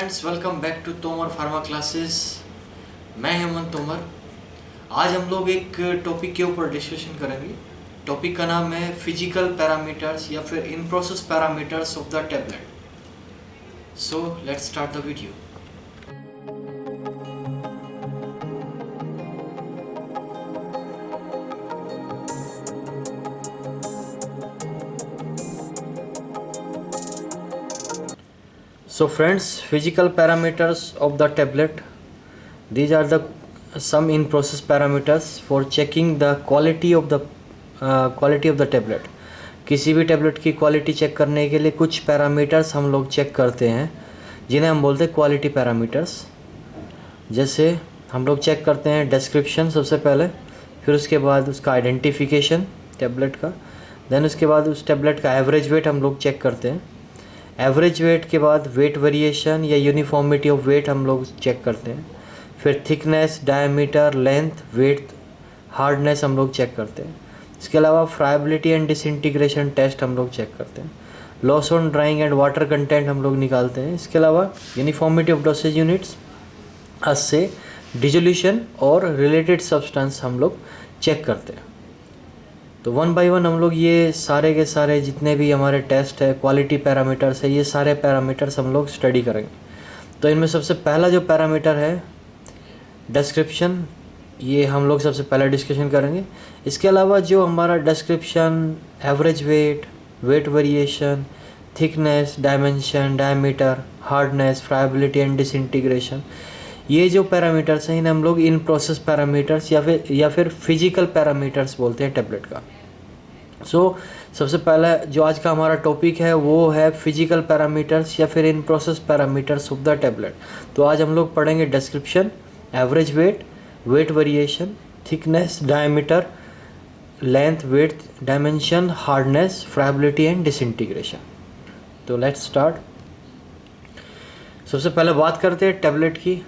Friends, welcome back to Tomar pharma classes. मैं हेमंत तोमर। आज हम लोग एक टॉपिक के ऊपर डिस्कशन करेंगे। टॉपिक का नाम है फिजिकल पैरामीटर्स या फिर in process parameters of the tablet. So let's start the video. So friends, physical parameters of the tablet. These are the some in process parameters for checking the quality of the tablet. किसी भी tablet की quality check करने के लिए कुछ parameters हम लोग check करते हैं, जिन्हें हम बोलते हैं क्वालिटी पैरामीटर्स। जैसे हम लोग चेक करते हैं डिस्क्रिप्शन सबसे पहले, फिर उसके बाद उसका आइडेंटिफिकेशन टेबलेट का, देन उसके बाद उस टेबलेट का एवरेज वेट हम लोग चेक करते हैं। एवरेज वेट के बाद वेट वेरिएशन या यूनिफॉर्मिटी ऑफ वेट हम लोग चेक करते हैं। फिर thickness, diameter, length, weight, hardness हम लोग चेक करते हैं। इसके अलावा फ्राइबिलिटी एंड डिसइंटीग्रेशन टेस्ट हम लोग चेक करते हैं। Loss on drawing and water content हम लोग निकालते हैं। इसके अलावा यूनिफॉर्मिटी ऑफ डोसेज यूनिट्स, असे, डिजोल्यूशन और रिलेटेड सब्सटेंस हम लोग चेक करते हैं। तो वन बाय वन हम लोग ये सारे के सारे जितने भी हमारे टेस्ट है, क्वालिटी पैरामीटर्स है, ये सारे पैरामीटर्स हम लोग स्टडी करेंगे। तो इनमें सबसे पहला जो पैरामीटर है डिस्क्रिप्शन, ये हम लोग सबसे पहले डिस्कशन करेंगे। इसके अलावा जो हमारा description, average weight, weight variation, thickness, dimension, diameter, hardness, friability and disintegration, ये जो पैरामीटर्स हैं इन्हें हम लोग इन प्रोसेस पैरामीटर्स या फिर फिजिकल पैरामीटर्स बोलते हैं टेबलेट का। सबसे पहला जो आज का हमारा टॉपिक है वो है फिजिकल पैरामीटर्स या फिर in process parameters of the tablet. तो आज हम लोग पढ़ेंगे description, average weight, weight variation, thickness, diameter, length, width, dimension, hardness, friability and disintegration. तो लेट्स स्टार्ट। सबसे पहले बात करते हैं टेबलेट की।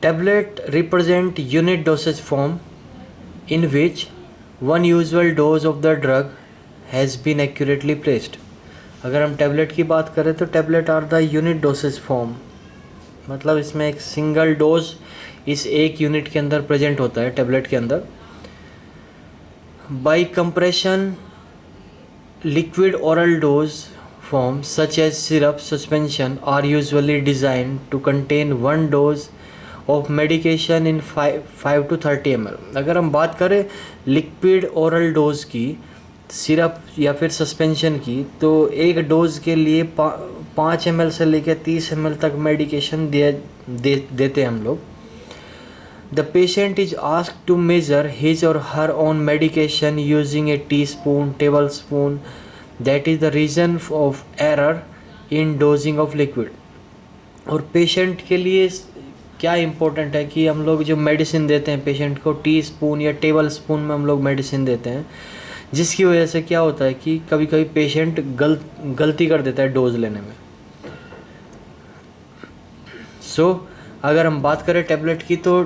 Tablet represent unit dosage form in which one usual dose of the drug has been accurately placed. अगर हम tablet की बात करें तो tablet are the unit dosage form, मतलब इसमें एक सिंगल डोज इस एक यूनिट के अंदर प्रेजेंट होता है टैबलेट के अंदर। By compression liquid oral dose form such as syrup, suspension are usually designed to contain one dose of medication in 5 to 30 ml। अगर हम बात करें लिक्विड ओरल डोज की, सिरप या फिर सस्पेंशन की, तो एक डोज के लिए 5 ml से लेकर 30 ml तक मेडिकेशन देते हैं हम लोग। The patient is asked to measure his और her own medication using a teaspoon, table spoon. That is the reason of error in dosing of liquid. और पेशेंट के लिए क्या इम्पोर्टेंट है कि हम लोग जो मेडिसिन देते हैं पेशेंट को, टी स्पून या टेबल स्पून में हम लोग मेडिसिन देते हैं, जिसकी वजह से क्या होता है कि कभी कभी पेशेंट गलती कर देता है डोज लेने में। अगर हम बात करें टैबलेट की, तो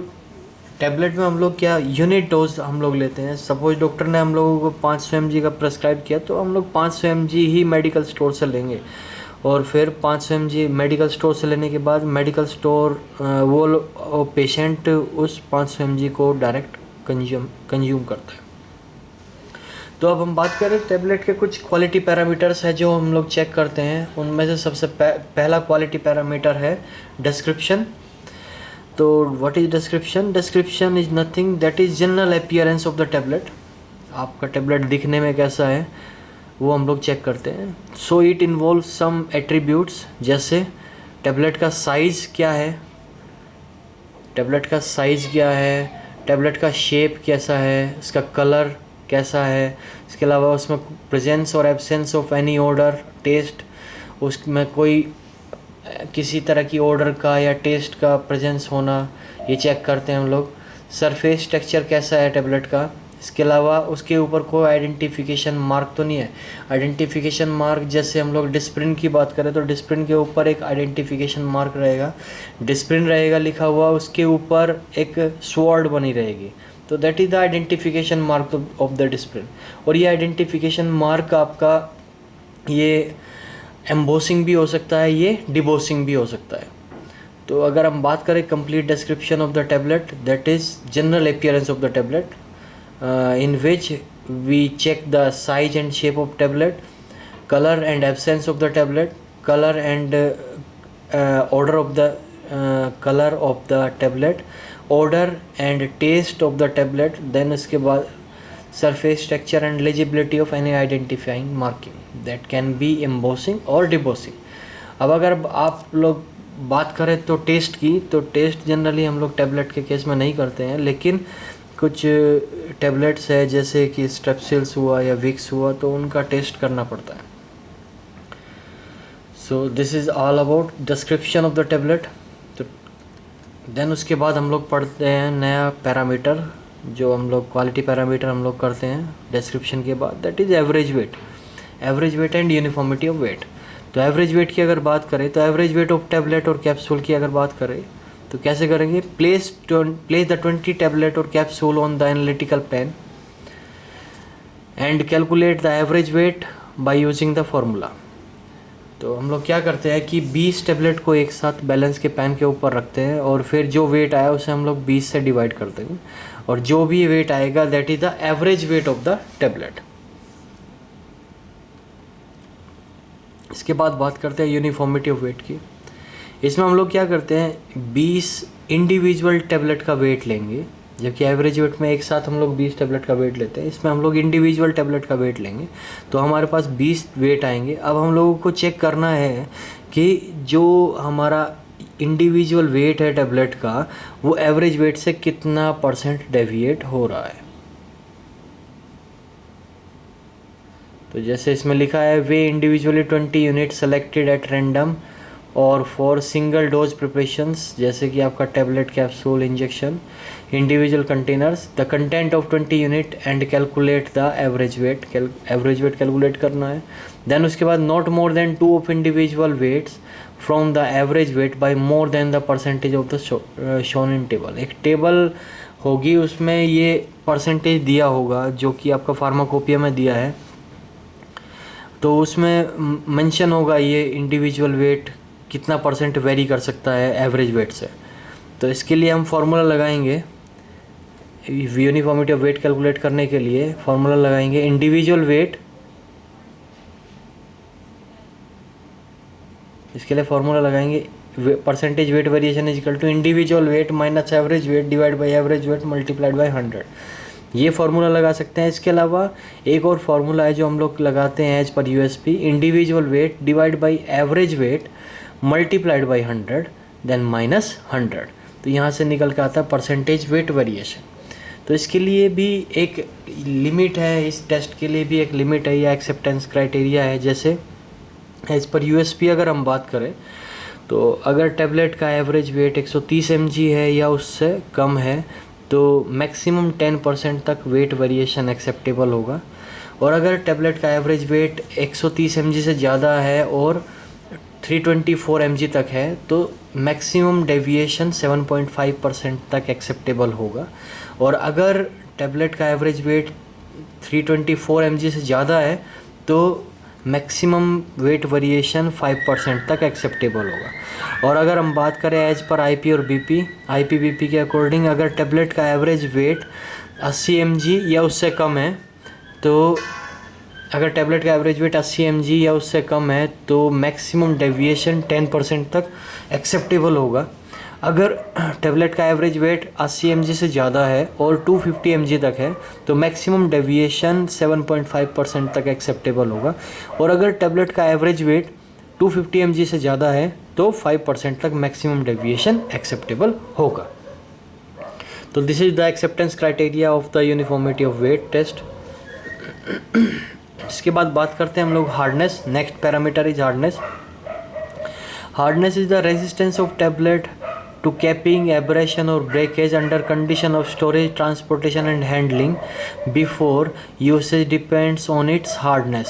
टैबलेट में हम लोग क्या यूनिट डोज हम लोग लेते हैं। सपोज डॉक्टर ने हम लोगों को 500 mg का प्रेस्क्राइब किया, तो हम लोग 500 mg ही मेडिकल स्टोर से लेंगे। और फिर 500 mg मेडिकल स्टोर से लेने के बाद मेडिकल स्टोर वो पेशेंट उस 500 mg को डायरेक्ट कंज्यूम करता है। तो अब हम बात करें टैबलेट के कुछ क्वालिटी पैरामीटर्स है जो हम लोग चेक करते हैं। उनमें से सबसे पहला क्वालिटी पैरामीटर है डिस्क्रिप्शन। तो what is description? Description is nothing that is general appearance of the tablet. आपका टैबलेट दिखने में कैसा है वो हम लोग चेक करते हैं। So it involve some attributes, जैसे टैबलेट का साइज़ क्या है, टैबलेट का साइज़ क्या है, टैबलेट का शेप कैसा है, इसका कलर कैसा है, इसके अलावा उसमें प्रेजेंस और absence of any order, test, उसमें कोई किसी तरह की ऑर्डर का या टेस्ट का प्रेजेंस होना, ये चेक करते हैं हम लोग। सरफेस टेक्सचर कैसा है टैबलेट का, इसके अलावा उसके ऊपर कोई आइडेंटिफिकेशन मार्क तो नहीं है। आइडेंटिफिकेशन मार्क जैसे हम लोग डिस्प्रिन की बात करें तो डिस्प्रिन के ऊपर एक आइडेंटिफिकेशन मार्क रहेगा, डिस्प्रिन रहेगा लिखा हुआ, उसके ऊपर एक स्वॉर्ड बनी रहेगी। तो that is the identification mark of the Disprin. और ये आइडेंटिफिकेशन मार्क आपका ये एम्बोसिंग भी हो सकता है, ये डिबोसिंग भी हो सकता है। तो अगर हम बात करें complete description of the tablet, that is general appearance of the tablet in which we check the size and shape of tablet, color and absence of the tablet, color and order of the color of the tablet, order and taste of the tablet, then उसके बाद surface texture and legibility of any identifying marking that can be embossing or debossing। अब अगर आप लोग बात करें तो test की, तो टेस्ट जनरली हम लोग टेबलेट के केस में नहीं करते हैं, लेकिन कुछ टेबलेट्स है जैसे कि स्ट्रेप्सिल्स हुआ या विक्स हुआ, तो उनका टेस्ट करना पड़ता है। सो this is all about description of the tablet. तो देन उसके बाद हम लोग पढ़ते हैं नया पैरामीटर, जो हम लोग क्वालिटी पैरामीटर हम लोग करते हैं डिस्क्रिप्शन के बाद, that is average weight and uniformity of weight. तो एवरेज वेट की अगर बात करें, तो एवरेज वेट ऑफ टेबलेट और कैप्सूल की अगर बात करें तो कैसे करेंगे, प्लेस द 20 टेबलेट और capsule on the analytical pen and calculate the average weight by using the formula. तो हम लोग क्या करते हैं कि 20 टेबलेट को एक साथ बैलेंस के पेन के ऊपर रखते हैं, और फिर जो वेट आया उसे हम लोग 20 से डिवाइड करते हैं, और जो भी वेट आएगा that is the average weight of the tablet. इसके बाद बात करते हैं यूनिफॉर्मिटी ऑफ वेट की। इसमें हम लोग क्या करते हैं, 20 इंडिविजुअल टेबलेट का वेट लेंगे, जबकि एवरेज वेट में एक साथ हम लोग 20 टेबलेट का वेट लेते हैं। इसमें हम लोग इंडिविजुअल टेबलेट का वेट लेंगे, तो हमारे पास 20 वेट आएंगे। अब हम लोगों को चेक करना है कि जो हमारा इंडिविजुअल वेट है टेबलेट का, वो एवरेज वेट से कितना % डेविएट हो रहा है। तो जैसे इसमें लिखा है, weigh individually 20 unit selected at random और फॉर सिंगल डोज प्रिपरेशंस, जैसे कि आपका tablet, capsule, injection, individual containers, the content of 20 unit and calculate the average weight calculate करना है। देन उसके बाद not more than 2 of individual weights from the average weight by more than the percentage of the shown in table. एक table होगी, उसमें ये percentage दिया होगा जो कि आपका फार्माकोपिया में दिया है, तो उसमें मेंशन होगा ये इंडिविजुअल वेट कितना % वेरी कर सकता है एवरेज वेट से। तो इसके लिए हम फार्मूला लगाएंगे, यूनिफॉर्मिटी ऑफ वेट कैलकुलेट करने के लिए फार्मूला लगाएंगे इंडिविजुअल वेट। इसके लिए फार्मूला लगाएंगे percentage weight variation is equal to individual weight minus average weight divide by average weight multiplied by 100। ये फार्मूला लगा सकते हैं। इसके अलावा एक और फार्मूला है जो हम लोग लगाते हैं एज पर USP, individual weight divide by average weight multiplied by 100 then minus 100। तो यहाँ से निकल के आता है परसेंटेज वेट वेरिएशन। तो इसके लिए भी एक लिमिट है, इस टेस्ट के लिए भी एक लिमिट है या एक्सेप्टेंस क्राइटेरिया है। जैसे एज पर यूएसपी अगर हम बात करें, तो अगर टेबलेट का एवरेज वेट 130 mg है या उससे कम है, तो मैक्सिमम 10% तक वेट वेरिएशन एक्सेप्टेबल होगा। और अगर टेबलेट का एवरेज वेट 130 mg से ज़्यादा है और 324 mg तक है, तो मैक्सिमम डेविएशन 7.5% तक एक्सेप्टेबल होगा। और अगर टेबलेट का एवरेज वेट 324 mg से ज़्यादा है, तो मैक्सिमम वेट वेरिएशन 5% तक एक्सेप्टेबल होगा। और अगर हम बात करें एज पर आईपी और बीपी, आईपी बीपी के अकॉर्डिंग अगर टेबलेट का एवरेज वेट 80 mg या उससे कम है, तो अगर टेबलेट का एवरेज वेट 80 mg या उससे कम है, तो मैक्सिमम डेविएशन 10% तक एक्सेप्टेबल होगा। अगर टेबलेट का एवरेज वेट 80 mg से ज़्यादा है और 250 mg तक है, तो मैक्सिमम डेविएशन 7.5% तक एक्सेप्टेबल होगा। और अगर टेबलेट का एवरेज वेट 250 mg से ज़्यादा है, तो 5% तक मैक्सिमम डेविएशन एक्सेप्टेबल होगा। तो this is the acceptance criteria of the uniformity of weight test. इसके बाद बात करते हैं हम लोग hardness. Next parameter is hardness. Hardness is the resistance of tablet to capping, abrasion or breakage under condition of storage, transportation and handling before usage depends on its hardness।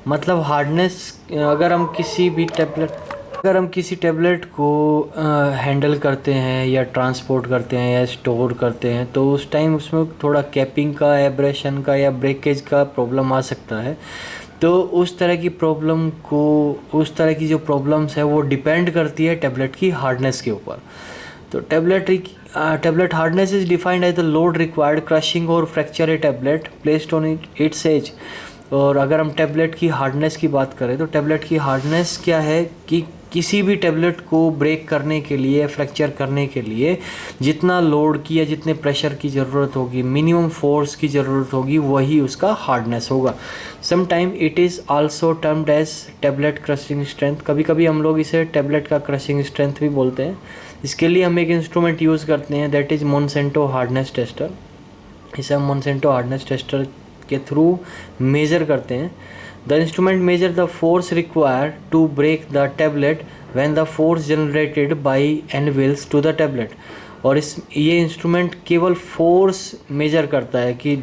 मतलब hardness, अगर हम किसी टेबलेट को handle करते हैं या transport करते हैं या स्टोर करते हैं, तो उस टाइम उसमें थोड़ा कैपिंग का, एब्रेशन का या ब्रेकेज का प्रॉब्लम आ सकता है। तो उस तरह की प्रॉब्लम को, उस तरह की जो प्रॉब्लम्स है वो डिपेंड करती है टैबलेट की हार्डनेस के ऊपर। तो tablet hardness is defined as the load required crushing और fracture a tablet placed on its edge. और अगर हम टैबलेट की हार्डनेस की बात करें तो टैबलेट की हार्डनेस क्या है कि किसी भी टैबलेट को ब्रेक करने के लिए, फ्रैक्चर करने के लिए जितना लोड की या जितने प्रेशर की ज़रूरत होगी, मिनिमम फोर्स की ज़रूरत होगी, वही उसका हार्डनेस होगा। Sometime it is also termed as tablet crushing strength. कभी कभी हम लोग इसे टैबलेट का क्रशिंग स्ट्रेंथ भी बोलते हैं। इसके लिए हम एक इंस्ट्रूमेंट यूज़ करते हैं, that is Monsanto hardness tester. इसे हम मोनसेंटो हार्डनेस टेस्टर के थ्रू मेज़र करते हैं। The instrument measure the force required to break the tablet when the force generated by anvils to the tablet. और ये instrument केवल फोर्स मेजर करता है कि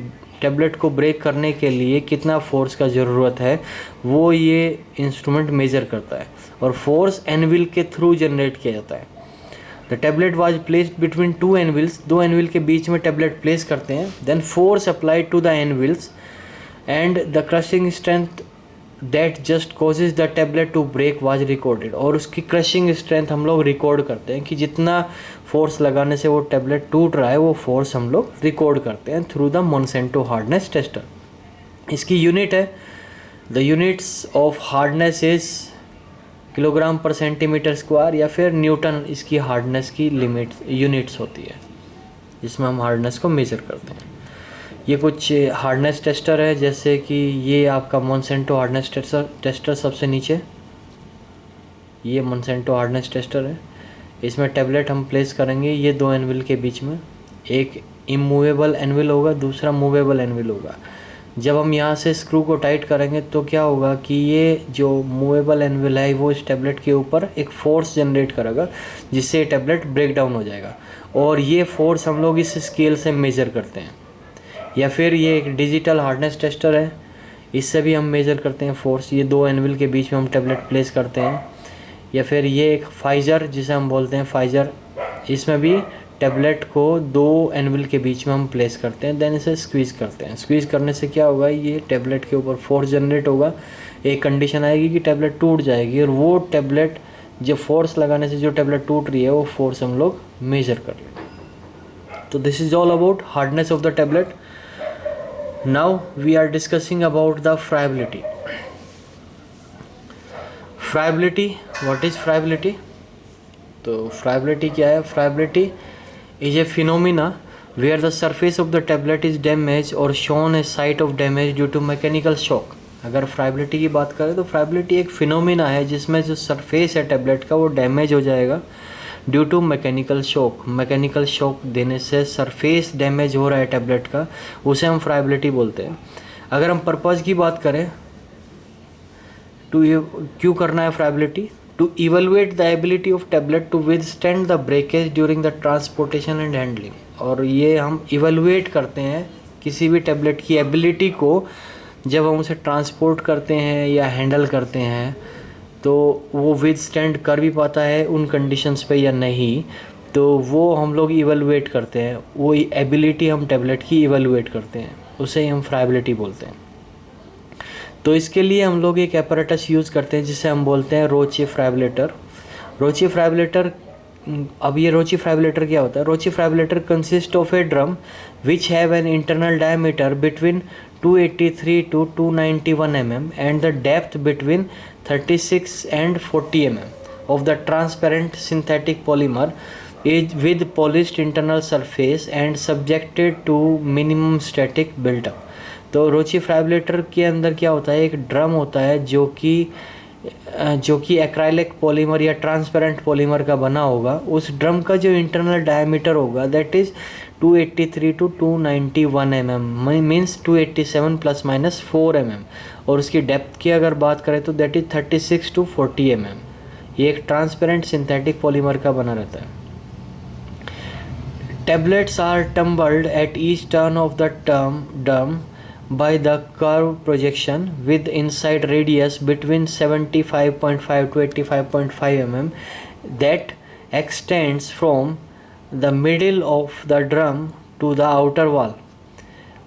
टैबलेट को ब्रेक करने के लिए कितना फोर्स का ज़रूरत है, वो ये इंस्ट्रूमेंट मेजर करता है। और फोर्स एनविल के थ्रू जनरेट किया जाता है। The tablet was placed between two anvils. दो एनविल के बीच में टैबलेट प्लेस करते हैं। Then force applied to the anvils and the crushing strength that just causes the tablet to break was recorded. और उसकी क्रशिंग स्ट्रेंथ हम लोग रिकॉर्ड करते हैं कि जितना फोर्स लगाने से वो टैबलेट टूट रहा है, वो फोर्स हम लोग रिकॉर्ड करते हैं through the Monsanto hardness tester. इसकी यूनिट है, the units of hardness is kilogram पर सेंटीमीटर स्क्वायर, या फिर न्यूटन इसकी हार्डनेस की यूनिट्स होती है, जिसमें हम हार्डनेस को मेज़र करते हैं। ये कुछ हार्डनेस टेस्टर है, जैसे कि ये आपका मोनसेंटो हार्डनेस टेस्टर सबसे नीचे, ये मोनसेंटो हार्डनेस टेस्टर है। इसमें टैबलेट हम प्लेस करेंगे ये दो एनविल के बीच में। एक इमूवेबल एनविल होगा, दूसरा मूवेबल एनविल होगा। जब हम यहाँ से स्क्रू को टाइट करेंगे तो क्या होगा कि ये जो मूवेबल एनविल है वो इस टैबलेट के ऊपर एक फ़ोर्स जनरेट करेगा, जिससे ये टैबलेट ब्रेक डाउन हो जाएगा। और ये फोर्स हम लोग इस स्केल से मेज़र करते हैं। या फिर ये एक डिजिटल हार्डनेस टेस्टर है, इससे भी हम मेज़र करते हैं फोर्स। ये दो एनविल के बीच में हम टैबलेट प्लेस करते हैं। या फिर ये एक फाइज़र, जिसे हम बोलते हैं फाइज़र, इसमें भी टैबलेट को दो एनविल के बीच में हम प्लेस करते हैं। देन इसे स्क्वीज़ करते हैं। स्क्वीज़ करने से क्या होगा, ये टैबलेट के ऊपर फोर्स जनरेट होगा। एक कंडीशन आएगी कि टैबलेट टूट जाएगी, और वो टैबलेट जो फोर्स लगाने से जो टैबलेट टूट रही है वो फोर्स हम लोग मेज़र कर लें। तो this is all about hardness of the tablet. Now we are discussing about the friability. Friability, what is friability? तो friability क्या है? Friability is a phenomena where the surface of the tablet is damaged or shown a site of damage due to mechanical shock. अगर friability की बात करें तो friability एक phenomena है जिसमें जो सरफेस है टैबलेट का वो डैमेज हो जाएगा due to mechanical shock. Mechanical shock देने से सरफेस डैमेज हो रहा है टैबलेट का, उसे हम फ्राइबिलिटी बोलते हैं। अगर हम पर्पज़ की बात करें टू क्यों करना है friability, to evaluate the ability of tablet to withstand the breakage during the transportation and handling. और ये हम इवेलुएट करते हैं किसी भी टैबलेट की एबिलिटी को, जब हम उसे ट्रांसपोर्ट करते हैं या हैंडल करते हैं तो वो विदस्टैंड कर भी पाता है उन कंडीशंस पे या नहीं, तो वो हम लोग इवेलुएट करते हैं। वो एबिलिटी हम टैबलेट की इवेलुएट करते हैं, उसे हम फ्राइबिलिटी बोलते हैं। तो इसके लिए हम लोग एक एपरेटस यूज़ करते हैं जिसे हम बोलते हैं रोची फ्राइबिलेटर। रोची फ्राइबिलेटर, अब ये रोची फ्राइबिलेटर क्या होता है? Roche friabilator consist of a drum which have an internal diameter between 283 to 291 mm and the depth between 36 and 40 mm of the transparent synthetic polymer is with polished internal surface and subjected to minimum static buildup। तो रोची फ्राइबिलेटर के अंदर क्या होता है, एक drum होता है जो कि एक्राइलिक पॉलीमर या ट्रांसपेरेंट पॉलीमर का बना होगा। उस ड्रम का जो इंटरनल डायमीटर होगा that is 283 to 291 mm, means 287 ± 4 mm। और उसकी डेप्थ की अगर बात करें तो दैट इज़ 36 to 40 mm। ये एक ट्रांसपेरेंट सिंथेटिक पॉलीमर का बना रहता है। Tablets are tumbled at each turn of the drum by the curve projection with inside radius between 75.5 to 85.5 mm that extends from the middle of the drum to the outer wall।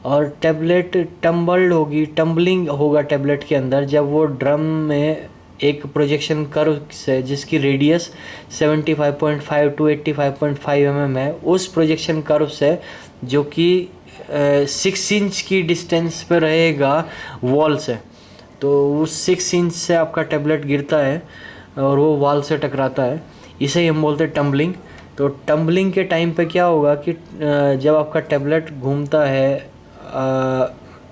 और tablet tumbled होगी, tumbling होगा tablet के अंदर जब वो drum में एक projection curve से जिसकी रेडियस 75.5 टू 85.5 mm है, उस प्रोजेक्शन कर्व से जो कि 6 इंच की डिस्टेंस पे रहेगा वॉल से, तो उस 6 इंच से आपका टेबलेट गिरता है और वो वॉल से टकराता है, इसे ही हम बोलते हैं टम्बलिंग। तो टम्बलिंग के टाइम पे क्या होगा कि जब आपका टेबलेट घूमता है,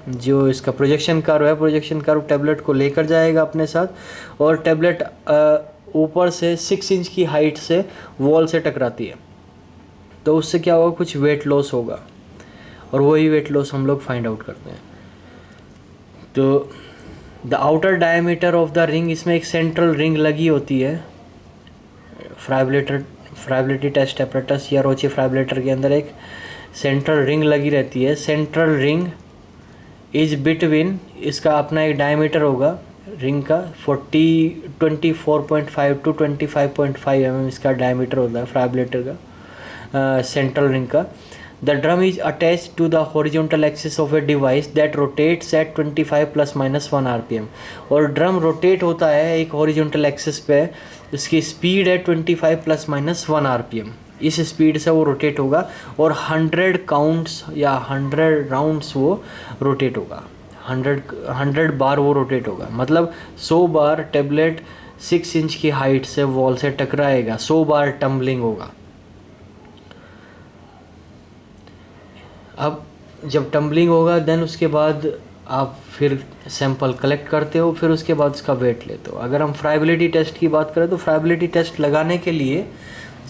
जो इसका प्रोजेक्शन कर्व है, प्रोजेक्शन कर्व टेबलेट को लेकर जाएगा अपने साथ, और टेबलेट ऊपर से 6 इंच की हाइट से वॉल से टकराती है, तो उससे क्या होगा, कुछ वेट लॉस होगा, और वही वेट लॉस हम लोग फाइंड आउट करते हैं। तो the outer diameter of the ring, इसमें एक सेंट्रल रिंग लगी होती है फ्राइबिलिटी टेस्ट एपरेटस या रोचे फ्राइबिलेटर के अंदर एक सेंट्रल रिंग लगी रहती है। सेंट्रल रिंग इज बिटवीन, इसका अपना एक डायमीटर होगा रिंग का 24.5 टू 25.5 mm इसका डायमीटर होता है फ्राइबिलेटर का, सेंट्रल रिंग का। The drum is attach to the horizontal axis of a device that rotates at 25 ±1 RPM। और ड्रम रोटेट होता है एक हॉरिजॉन्टल एक्सिस पे, इसकी स्पीड है 25 ±1 RPM, इस स्पीड से वो रोटेट होगा, और 100 काउंट्स या 100 राउंड्स वो रोटेट होगा, 100 बार वो रोटेट होगा, मतलब 100 बार टेबलेट 6 इंच की हाइट से वॉल से टकराएगा, 100 बार टम्बलिंग होगा। अब जब टम्बलिंग होगा देन उसके बाद आप फिर सैंपल कलेक्ट करते हो, फिर उसके बाद उसका वेट लेते हो। अगर हम फ्राइबिलिटी टेस्ट की बात करें तो फ्राइबिलिटी टेस्ट लगाने के लिए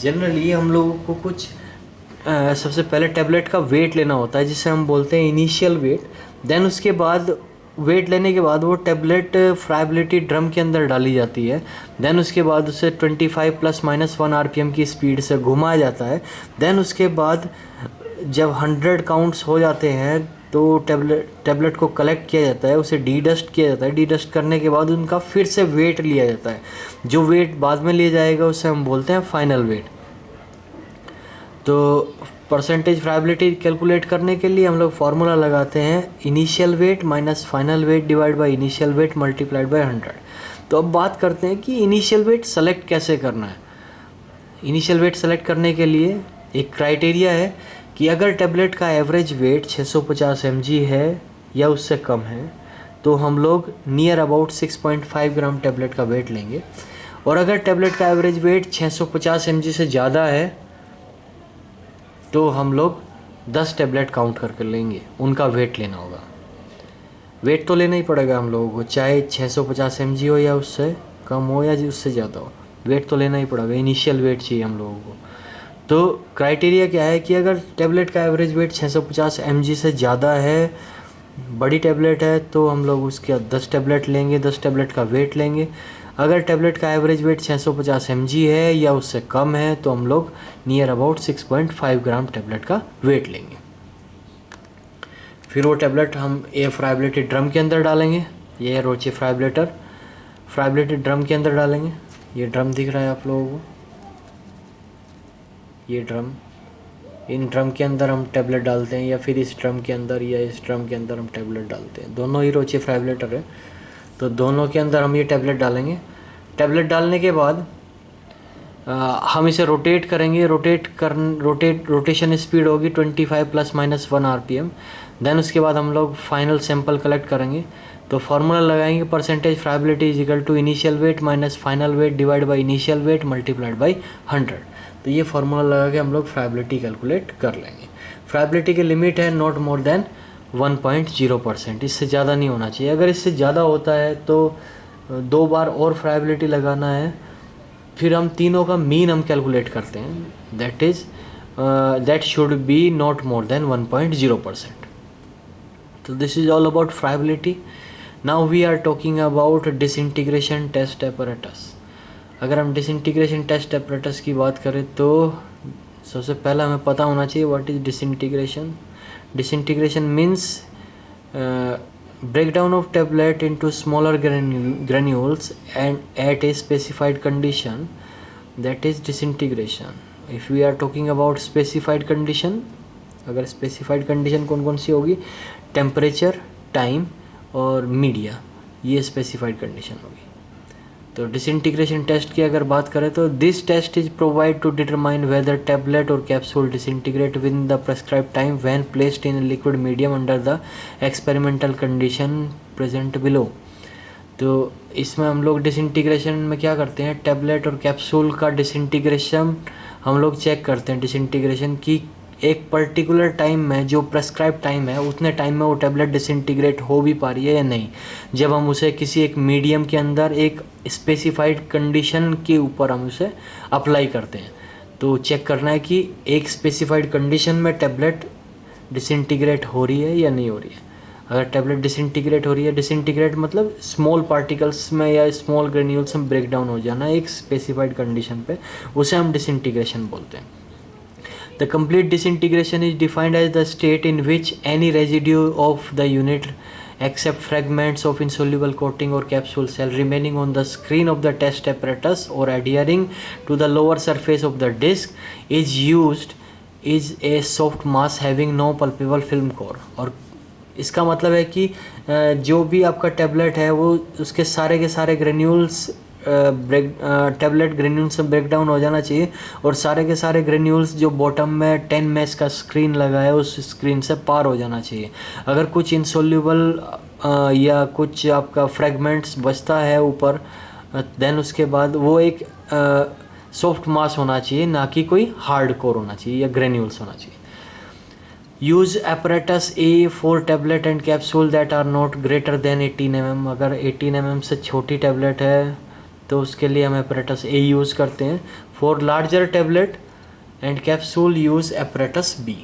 जनरली हम लोगों को कुछ सबसे पहले टेबलेट का वेट लेना होता है, जिसे हम बोलते हैं इनिशियल वेट। देन उसके बाद वेट लेने के बाद वो टेबलेट फ्राइबिलिटी ड्रम के अंदर डाली जाती है। देन उसके बाद उसे 25 ±1 RPM की स्पीड से घुमाया जाता है। देन उसके बाद जब 100 काउंट्स हो जाते हैं तो टेबलेट को कलेक्ट किया जाता है, उसे डी डस्ट किया जाता है। डी डस्ट करने के बाद उनका फिर से वेट लिया जाता है, जो वेट बाद में लिया जाएगा उसे हम बोलते हैं फाइनल वेट। तो परसेंटेज फ्राइबिलिटी कैलकुलेट करने के लिए हम लोग फार्मूला लगाते हैं initial weight minus final weight divide by initial weight multiplied by 100। तो अब बात करते हैं कि इनिशियल वेट सेलेक्ट कैसे करना है। इनिशियल वेट सेलेक्ट करने के लिए एक क्राइटेरिया है कि अगर टेबलेट का एवरेज वेट 650 mg है या उससे कम है तो हम लोग नियर अबाउट 6.5 ग्राम टेबलेट का वेट लेंगे, और अगर टेबलेट का एवरेज वेट 650 mg से ज़्यादा है तो हम लोग 10 टेबलेट काउंट करके लेंगे, उनका वेट लेना होगा। वेट तो लेना ही पड़ेगा हम लोगों को, चाहे 650 mg हो या उससे कम हो या उससे ज़्यादा हो, वेट तो लेना ही पड़ेगा। इनिशियल वेट चाहिए हम लोगों को। तो क्राइटेरिया क्या है कि अगर टेबलेट का एवरेज वेट 650 mg से ज़्यादा है, बड़ी टेबलेट है, तो हम लोग उसके 10 टेबलेट लेंगे, 10 टेबलेट का वेट लेंगे। अगर टेबलेट का एवरेज वेट 650 mg है या उससे कम है तो हम लोग नियर अबाउट 6.5 ग्राम टेबलेट का वेट लेंगे। फिर वो टेबलेट हम ये फ्राइबिलिटी ड्रम के अंदर डालेंगे, ये है रोचे फ्राइबिलेटर, फ्राइबिलिटी ड्रम के अंदर डालेंगे। ये ड्रम दिख रहा है आप लोगों को, ये ड्रम, इन ड्रम के अंदर हम टेबलेट डालते हैं, या फिर इस ड्रम के अंदर या इस ड्रम के अंदर हम टेबलेट डालते हैं। दोनों ही रोचे फ्राइबिलेटर है, तो दोनों के अंदर हम ये टेबलेट डालेंगे। टेबलेट डालने के बाद हम इसे रोटेट करेंगे। रोटेशन स्पीड होगी 25 ±1 RPM। देन उसके बाद हम लोग फाइनल सैंपल कलेक्ट करेंगे। तो फार्मूला लगाएंगे percentage friability is equal to initial weight minus final weight divide by initial weight multiplied by 100। तो ये फार्मूला लगा के हम लोग फ्राइबिलिटी कैलकुलेट कर लेंगे। फ्राइबिलिटी की लिमिट है नॉट मोर देन 1.0%, इससे ज़्यादा नहीं होना चाहिए। अगर इससे ज़्यादा होता है तो 2 बार और फ्राइबिलिटी लगाना है। फिर हम तीनों का मीन हम कैलकुलेट करते हैं, that should be not more than 1.0%। तो this is all about friability. Now we are talking about disintegration test apparatus. अगर हम डिसइंटीग्रेशन टेस्ट एपरेटस की बात करें तो सबसे पहला हमें पता होना चाहिए what is disintegration. Disintegration means breakdown of tablet into smaller granules and at a specified condition, that is disintegration. If we are talking about specified condition, अगर स्पेसिफाइड कंडीशन कौन कौन सी होगी, टेम्परेचर, टाइम और मीडिया, ये specified condition होगी। तो disintegration test की अगर बात करें तो this test is provide to determine whether tablet और capsule disintegrate within the prescribe time when placed in liquid medium under the experimental condition present below. तो इसमें हम लोग डिसइंटीग्रेशन में क्या करते हैं, टैबलेट और कैप्सूल का डिसइंटीग्रेशन हम लोग चेक करते हैं। डिसइंटीग्रेशन की एक पर्टिकुलर टाइम में, जो प्रेस्क्राइब टाइम है, उतने टाइम में वो टैबलेट डिसइंटीग्रेट हो भी पा रही है या नहीं। जब हम उसे किसी एक मीडियम के अंदर एक स्पेसिफाइड कंडीशन के ऊपर हम उसे अप्लाई करते हैं, तो चेक करना है कि एक स्पेसिफाइड कंडीशन में टैबलेट डिसइंटीग्रेट हो रही है या नहीं हो रही है। अगर टैबलेट डिसइंटीग्रेट हो रही है, डिसइंटीग्रेट मतलब स्मॉल पार्टिकल्स में या स्मॉल ग्रेन्यूल्स में ब्रेक डाउन हो जाना एक स्पेसिफाइड कंडीशन पे, उसे हम डिसइंटीग्रेशन बोलते हैं। The complete disintegration is defined as the state in which any residue of the unit except fragments of insoluble coating or capsule cell remaining on the screen of the test apparatus or adhering to the lower surface of the disc is a soft mass having no palpable film core। और इसका मतलब है कि जो भी आपका tablet है वो उसके सारे के सारे ग्रेन्यूल्स टैबलेट ग्रेन्यूल्स में ब्रेक डाउन हो जाना चाहिए, और सारे के सारे ग्रेन्यूल्स जो बॉटम में 10 मेश का स्क्रीन लगा है उस स्क्रीन से पार हो जाना चाहिए। अगर कुछ इनसोल्यूबल या कुछ आपका फ्रेगमेंट्स बचता है ऊपर, देन उसके बाद वो एक सॉफ्ट मास होना चाहिए, ना कि कोई हार्ड कोर होना चाहिए या ग्रेन्यूल्स होना चाहिए। Use apparatus A for tablet and capsule that are not greater than 18 mm। अगर 18 mm से छोटी टैबलेट है तो उसके लिए हम apparatus A यूज़ करते हैं। For larger tablet and capsule use apparatus B।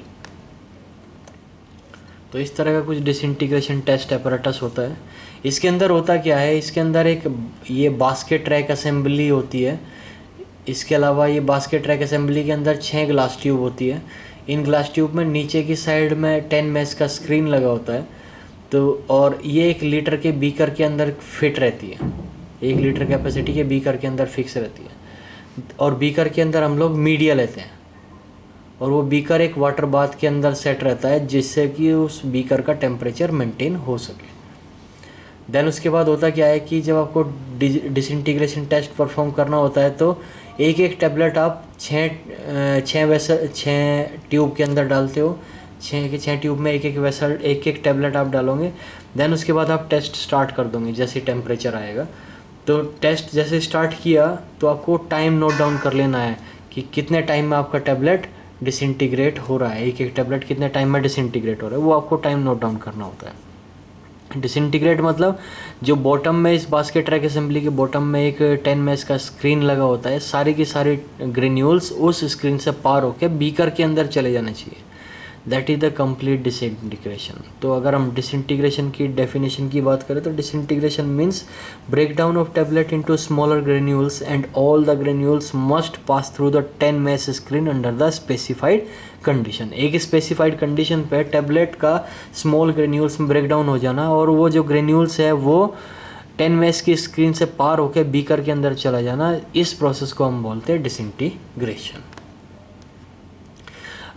तो इस तरह का कुछ डिसइंटीग्रेशन टेस्ट apparatus होता है। इसके अंदर होता क्या है, इसके अंदर एक ये बास्केट ट्रैक असेंबली होती है। इसके अलावा ये बास्केट ट्रैक असेंबली के अंदर 6 ग्लास ट्यूब होती है। इन ग्लास ट्यूब में नीचे की साइड में 10 मेश का स्क्रीन लगा होता है। तो और ये 1 लीटर के बीकर के अंदर फिट रहती है, 1 लीटर कैपेसिटी के बीकर के अंदर फिक्स रहती है। और बीकर के अंदर हम लोग मीडिया लेते हैं, और वो बीकर एक वाटर बाथ के अंदर सेट रहता है जिससे कि उस बीकर का टेम्परेचर मेंटेन हो सके। देन उसके बाद होता क्या है कि जब आपको डिसइंटीग्रेशन टेस्ट परफॉर्म करना होता है तो एक एक टैबलेट आप 6 ट्यूब के अंदर डालते हो। 6 ट्यूब में एक एक टैबलेट आप डालोगे। देन उसके बाद आप टेस्ट स्टार्ट कर दोगे जैसे टेम्परेचर आएगा। तो टेस्ट जैसे स्टार्ट किया तो आपको टाइम नोट डाउन कर लेना है कि कितने टाइम में आपका टैबलेट डिसइंटीग्रेट हो रहा है, एक एक टैबलेट कितने टाइम में डिसइंटीग्रेट हो रहा है, वो आपको टाइम नोट डाउन करना होता है। डिसइंटीग्रेट मतलब जो बॉटम में, इस बास्केट ट्रैक असेंबली के बॉटम में एक 10 मेश का स्क्रीन लगा होता है, सारी की सारी ग्रेन्यूल्स उस स्क्रीन से पार होकर बीकर के अंदर चले जाने चाहिए। That is the complete disintegration. तो अगर हम डिसइंटीग्रेशन की डेफिनेशन की बात करें तो disintegration means break down of tablet into smaller granules and all the granules must pass through the 10 mesh screen under the specified condition. एक स्पेसिफाइड कंडीशन पे टैबलेट का स्मॉल ग्रेन्यूल्स में ब्रेक डाउन हो जाना, और वो जो ग्रेन्यूल्स है वो 10 मेश की स्क्रीन से पार होकर बीकर के अंदर चला जाना, इस प्रोसेस को हम बोलते हैं डिसइंटीग्रेशन।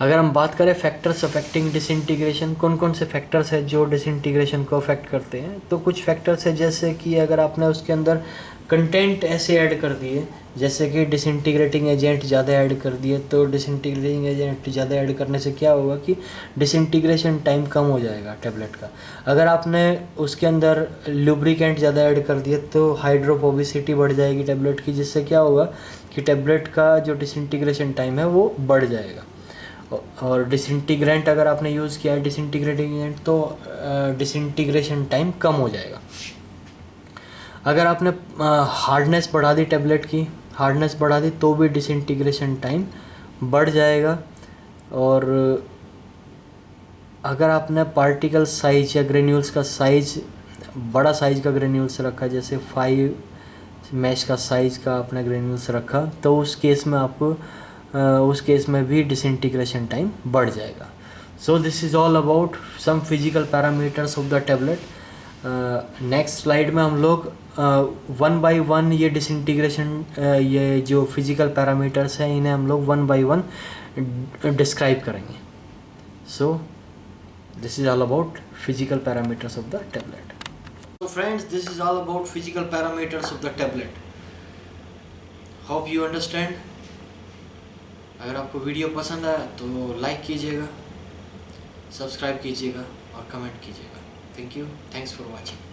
अगर हम बात करें फैक्टर्स अफेक्टिंग डिसइंटीग्रेशन, कौन कौन से फैक्टर्स हैं जो डिसइंटीग्रेशन को अफेक्ट करते हैं, तो कुछ फैक्टर्स है जैसे कि अगर आपने उसके अंदर कंटेंट ऐसे ऐड कर दिए, जैसे कि डिसइंटीग्रेटिंग एजेंट ज़्यादा ऐड कर दिए, तो डिसइंटीग्रेटिंग एजेंट ज़्यादा ऐड करने से क्या होगा कि डिसइंटीग्रेशन टाइम कम हो जाएगा टैबलेट का। अगर आपने उसके अंदर लुब्रिकेंट ज़्यादा ऐड कर दिए तो हाइड्रोफोबिसिटी बढ़ जाएगी टैबलेट की, जिससे क्या होगा कि टैबलेट का जो डिसइंटीग्रेशन टाइम है वो बढ़ जाएगा। और डिसइंटीग्रेंट अगर आपने यूज़ किया है डिसइंटीग्रेटिंग एजेंट, तो डिसइंटीग्रेशन टाइम कम हो जाएगा। अगर आपने हार्डनेस बढ़ा दी, टैबलेट की हार्डनेस बढ़ा दी, तो भी डिसइंटीग्रेशन टाइम बढ़ जाएगा। और अगर आपने पार्टिकल साइज या ग्रेन्यूल्स का साइज, बड़ा साइज का ग्रेन्यूल्स रखा, जैसे 5 मैश का साइज का आपने ग्रेन्यूल्स रखा, तो उस केस में भी डिसइंटीग्रेशन टाइम बढ़ जाएगा। So this is all about some physical parameters of the tablet. Next slide में हम लोग 1 बाई 1 ये डिसइंटीग्रेशन, ये जो फिजिकल पैरामीटर्स हैं इन्हें हम लोग 1 बाई 1 डिस्क्राइब करेंगे। So this is all about physical parameters of the tablet. So friends, this is all about physical parameters of the tablet. Hope you understand. अगर आपको वीडियो पसंद आया तो लाइक कीजिएगा, सब्सक्राइब कीजिएगा और कमेंट कीजिएगा. Thank you, thanks for watching.